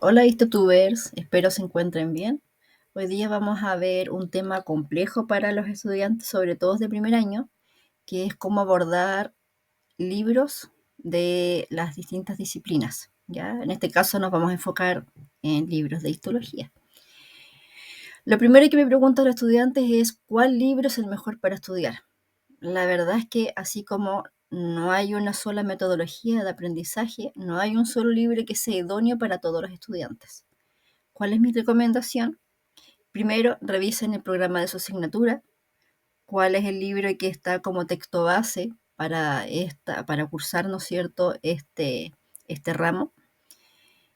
Hola, youtubers, espero se encuentren bien. Hoy día vamos a ver un tema complejo para los estudiantes, sobre todo de primer año, que es cómo abordar libros de las distintas disciplinas. ¿Ya? En este caso nos vamos a enfocar en libros de histología. Lo primero que me preguntan los estudiantes es ¿cuál libro es el mejor para estudiar? La verdad es que así como no hay una sola metodología de aprendizaje, no hay un solo libro que sea idóneo para todos los estudiantes. ¿Cuál es mi recomendación? Primero, revisen el programa de su asignatura, cuál es el libro que está como texto base para cursar, ¿no es cierto?, este ramo.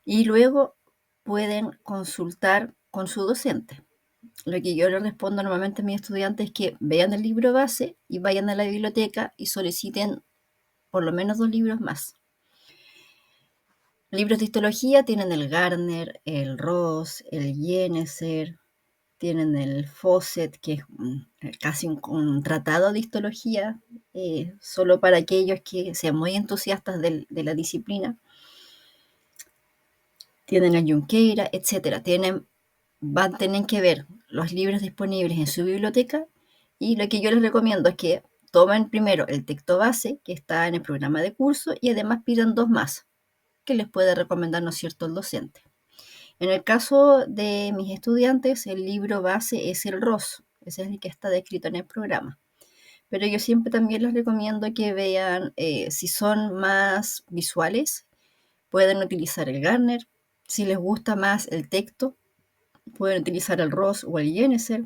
Y luego pueden consultar con su docente. Lo que yo le respondo normalmente a mis estudiantes es que vean el libro base y vayan a la biblioteca y soliciten por lo menos 2 libros más. Libros de histología tienen el Gardner, el Ross, el Jeneser, tienen el Fawcett, que es casi un tratado de histología, solo para aquellos que sean muy entusiastas de la disciplina. Tienen a Junqueira, etc. Tienen que ver los libros disponibles en su biblioteca y lo que yo les recomiendo es que tomen primero el texto base que está en el programa de curso y además pidan 2 más que les puede recomendar, ¿no es cierto?, el docente. En el caso de mis estudiantes, el libro base es el ROS, ese es el que está descrito en el programa. Pero yo siempre también les recomiendo que vean, si son más visuales, pueden utilizar el Gardner. Si les gusta más el texto, pueden utilizar el ROS o el Jeneser.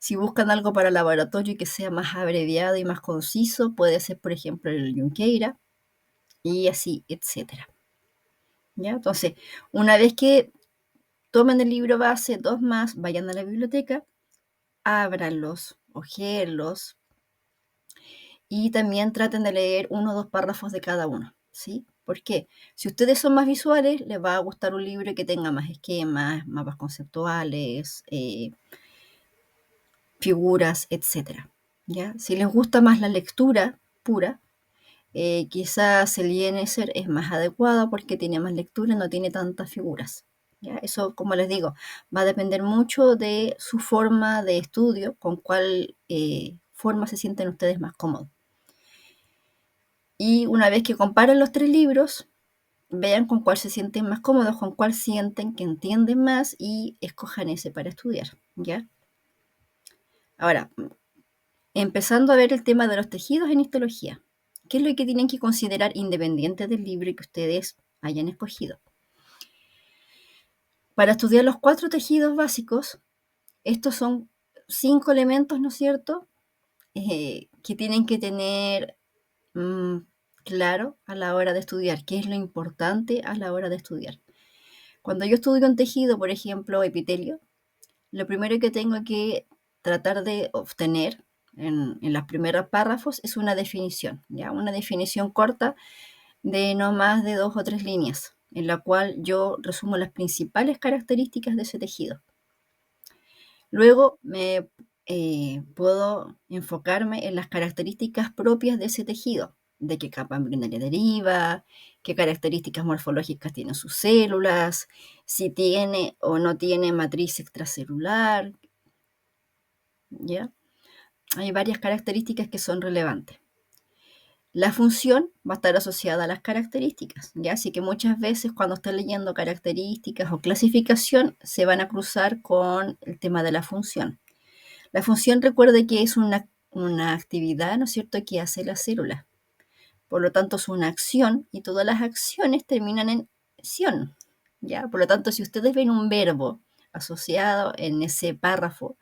Si buscan algo para laboratorio que sea más abreviado y más conciso, puede ser, por ejemplo, el Junqueira y así, etcétera. ¿Ya? Entonces, una vez que tomen el libro base, 2 más, vayan a la biblioteca, ábranlos, ojéenlos y también traten de leer 1 o 2 párrafos de cada uno, ¿sí? ¿Por qué? Si ustedes son más visuales, les va a gustar un libro que tenga más esquemas, mapas conceptuales, figuras, etcétera, ¿ya? Si les gusta más la lectura pura, quizás el Jeneser es más adecuado porque tiene más lectura, no tiene tantas figuras. ¿Ya? Eso, como les digo, va a depender mucho de su forma de estudio, con cuál forma se sienten ustedes más cómodos. Y una vez que comparen los 3 libros, vean con cuál se sienten más cómodos, con cuál sienten que entienden más y escojan ese para estudiar. ¿Ya? Ahora, empezando a ver el tema de los tejidos en histología. ¿Qué es lo que tienen que considerar independiente del libro que ustedes hayan escogido? Para estudiar los 4 tejidos básicos, estos son 5 elementos, ¿no es cierto?, que tienen que tener claro a la hora de estudiar, qué es lo importante a la hora de estudiar. Cuando yo estudio un tejido, por ejemplo, epitelio, lo primero que tengo que tratar de obtener en los primeros párrafos es una definición, ¿ya? Una definición corta de no más de 2 o 3 líneas, en la cual yo resumo las principales características de ese tejido. Luego puedo enfocarme en las características propias de ese tejido, de qué capa embrionaria deriva, qué características morfológicas tienen sus células, si tiene o no tiene matriz extracelular, ¿ya? Hay varias características que son relevantes. La función va a estar asociada a las características, ¿ya? Así que muchas veces cuando están leyendo características o clasificación se van a cruzar con el tema de la función. La función, recuerde que es una actividad, ¿no es cierto?, que hace la célula. Por lo tanto, es una acción y todas las acciones terminan en ción, ¿ya? Por lo tanto, si ustedes ven un verbo asociado en ese párrafo,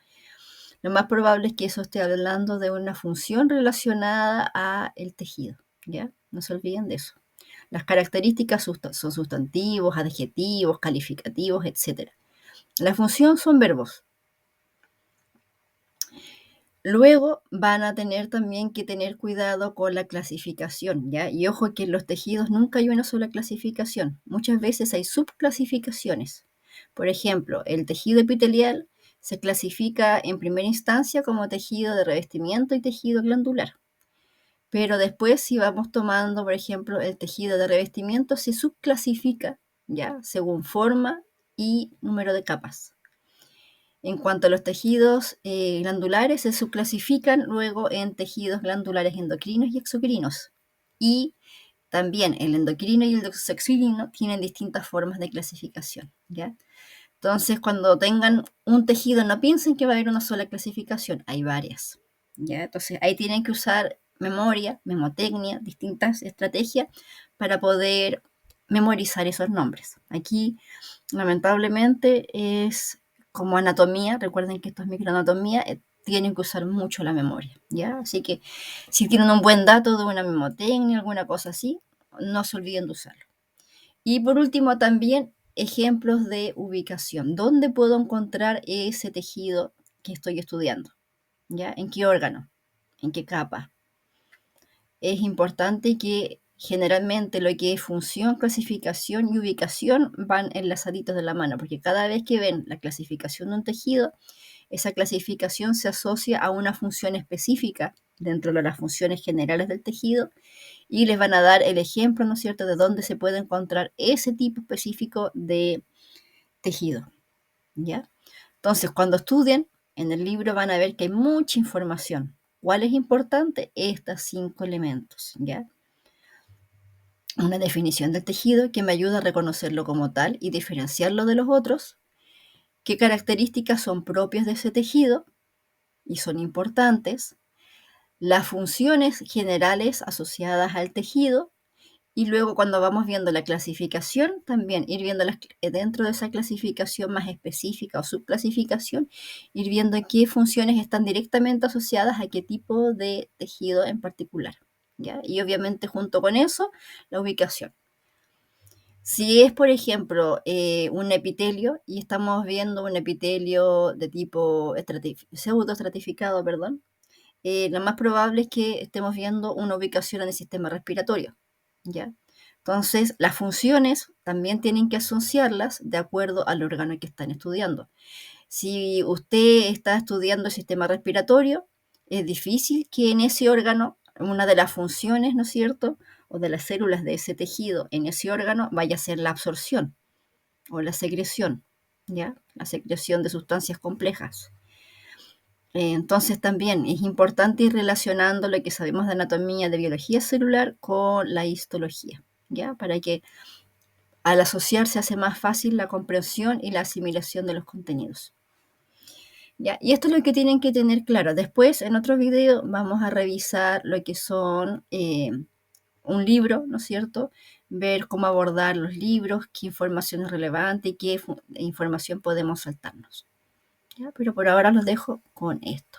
lo más probable es que eso esté hablando de una función relacionada a el tejido, ¿ya? No se olviden de eso. Las características son sustantivos, adjetivos, calificativos, etc. La función son verbos. Luego van a tener también que tener cuidado con la clasificación, ¿ya? Y ojo que en los tejidos nunca hay una sola clasificación. Muchas veces hay subclasificaciones. Por ejemplo, el tejido epitelial se clasifica en primera instancia como tejido de revestimiento y tejido glandular. Pero después, si vamos tomando, por ejemplo, el tejido de revestimiento, se subclasifica ¿ya? Según forma y número de capas. En cuanto a los tejidos glandulares, se subclasifican luego en tejidos glandulares endocrinos y exocrinos. Y también el endocrino y el exocrino tienen distintas formas de clasificación, ¿ya? Entonces, cuando tengan un tejido, no piensen que va a haber una sola clasificación, hay varias, ¿ya? Entonces, ahí tienen que usar memoria, memotecnia, distintas estrategias para poder memorizar esos nombres. Aquí, lamentablemente, es como anatomía, recuerden que esto es microanatomía, tienen que usar mucho la memoria, ¿ya? Así que si tienen un buen dato de una memotecnia, alguna cosa así, no se olviden de usarlo. Y por último, también ejemplos de ubicación. ¿Dónde puedo encontrar ese tejido que estoy estudiando? ¿Ya? ¿En qué órgano? ¿En qué capa? Es importante que generalmente lo que es función, clasificación y ubicación van enlazaditos de la mano, porque cada vez que ven la clasificación de un tejido, esa clasificación se asocia a una función específica dentro de las funciones generales del tejido y les van a dar el ejemplo, ¿no es cierto?, de dónde se puede encontrar ese tipo específico de tejido, ¿ya? Entonces, cuando estudien, en el libro van a ver que hay mucha información. ¿Cuál es importante? Estos 5 elementos, ¿ya? Una definición del tejido que me ayuda a reconocerlo como tal y diferenciarlo de los otros. ¿Qué características son propias de ese tejido y son importantes? Las funciones generales asociadas al tejido. Y luego cuando vamos viendo la clasificación, también ir viendo dentro de esa clasificación más específica o subclasificación, ir viendo qué funciones están directamente asociadas a qué tipo de tejido en particular, ¿ya? Y obviamente junto con eso, la ubicación. Si es, por ejemplo, un epitelio y estamos viendo un epitelio de tipo pseudoestratificado, perdón, lo más probable es que estemos viendo una ubicación en el sistema respiratorio, ¿ya? Entonces, las funciones también tienen que asociarlas de acuerdo al órgano que están estudiando. Si usted está estudiando el sistema respiratorio, es difícil que en ese órgano, una de las funciones, ¿no es cierto?, o de las células de ese tejido en ese órgano vaya a ser la absorción o la secreción, ¿ya? La secreción de sustancias complejas. Entonces también es importante ir relacionando lo que sabemos de anatomía, de biología celular con la histología, ¿ya? Para que al asociarse hace más fácil la comprensión y la asimilación de los contenidos. ¿Ya? Y esto es lo que tienen que tener claro. Después, en otro video, vamos a revisar lo que son un libro, ¿no es cierto? Ver cómo abordar los libros, qué información es relevante y qué información podemos saltarnos. ¿Ya? Pero por ahora los dejo con esto.